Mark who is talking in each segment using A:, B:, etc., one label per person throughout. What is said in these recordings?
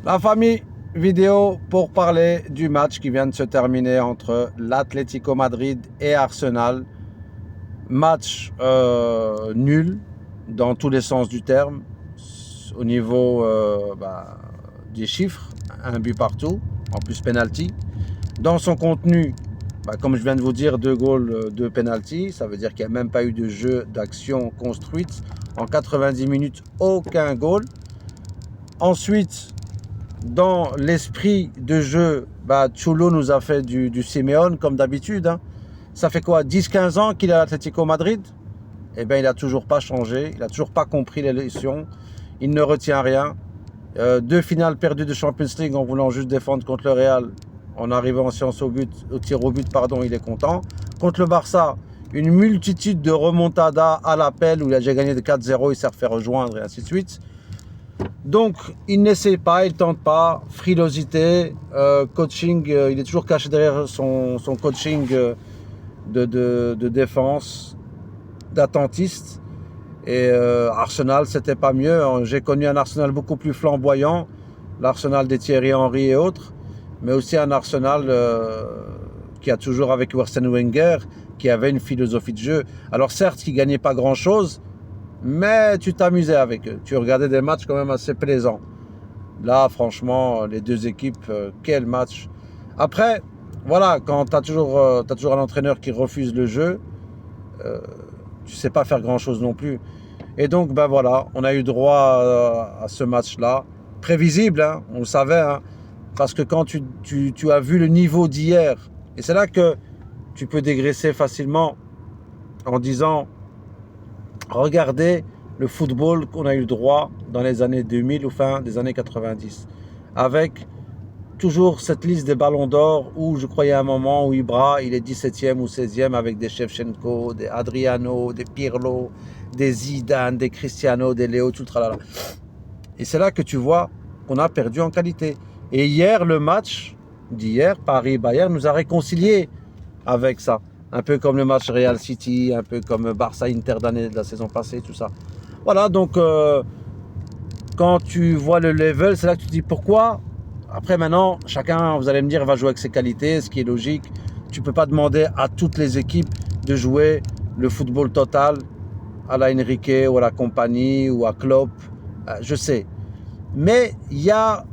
A: La famille, vidéo pour parler du match qui vient de se terminer entre l'Atlético Madrid et Arsenal. Match nul dans tous les sens du terme, au niveau des chiffres, un but partout, en plus penalty. Dans son contenu, comme je viens de vous dire, 2 goals, 2 penalty, ça veut dire qu'il n'y a même pas eu de jeu d'action construite. En 90 minutes, aucun goal. Ensuite, dans l'esprit de jeu, Cholo nous a fait du Simeone comme d'habitude. Hein. Ça fait quoi, 10-15 ans qu'il est à l'Atlético Madrid? Eh bien, il n'a toujours pas changé, il n'a toujours pas compris les leçons, il ne retient rien. 2 finales perdues de Champions League en voulant juste défendre contre le Real, en arrivant en séance au tir au but, il est content. Contre le Barça, une multitude de remontadas à l'appel où il a déjà gagné de 4-0, il s'est refait rejoindre et ainsi de suite. Donc, il n'essaie pas, il ne tente pas. Frilosité, coaching, il est toujours caché derrière son coaching de défense, d'attentiste. Et Arsenal, c'était pas mieux. J'ai connu un Arsenal beaucoup plus flamboyant, l'Arsenal des Thierry Henry et autres, mais aussi un Arsenal qui a toujours avec Arsène Wenger, qui avait une philosophie de jeu. Alors certes, qui gagnait pas grand-chose, mais tu t'amusais avec eux. Tu regardais des matchs quand même assez plaisants. Là, franchement, les deux équipes, quel match. Après, voilà, quand tu as toujours un entraîneur qui refuse le jeu, tu sais pas faire grand-chose non plus. Et donc, voilà, on a eu droit à ce match-là. Prévisible, hein, on le savait, hein, parce que quand tu as vu le niveau d'hier, et c'est là que tu peux dégraisser facilement en disant, regardez le football qu'on a eu droit dans les années 2000 ou fin des années 90, avec toujours cette liste des ballons d'or où je croyais à un moment où Ibra, il est 17e ou 16e avec des Shevchenko, des Adriano, des Pirlo, des Zidane, des Cristiano, des Léo, tout le tralala. Et c'est là que tu vois qu'on a perdu en qualité. Et hier, le match d'hier, Paris-Bayern, nous a réconciliés avec ça. Un peu comme le match Real City, un peu comme Barça-Inter de la saison passée, tout ça. Voilà, donc quand tu vois le level, c'est là que tu te dis pourquoi. Après maintenant, chacun, vous allez me dire, va jouer avec ses qualités, ce qui est logique. Tu ne peux pas demander à toutes les équipes de jouer le football total à la Enrique ou à la compagnie ou à Klopp. Je sais. Mais il y a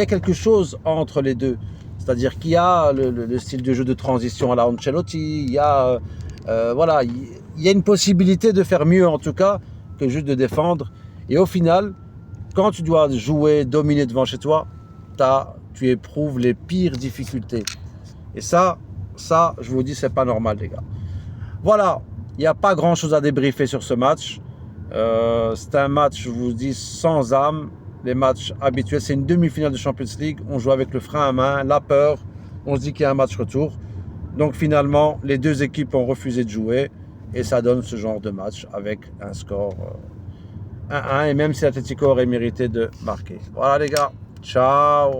A: quelque chose entre les deux. C'est-à-dire qu'il y a le style de jeu de transition à la Ancelotti. Il y a, il y a une possibilité de faire mieux en tout cas que juste de défendre. Et au final, quand tu dois jouer, dominer devant chez toi, tu éprouves les pires difficultés. Et ça, je vous dis, c'est pas normal, les gars. Voilà, il n'y a pas grand-chose à débriefer sur ce match. C'est un match, je vous dis, sans âme. Les matchs habituels, c'est une demi-finale de Champions League. On joue avec le frein à main, la peur. On se dit qu'il y a un match retour. Donc finalement, les deux équipes ont refusé de jouer. Et ça donne ce genre de match avec un score 1-1. Et même si l'Atlético aurait mérité de marquer. Voilà, les gars. Ciao.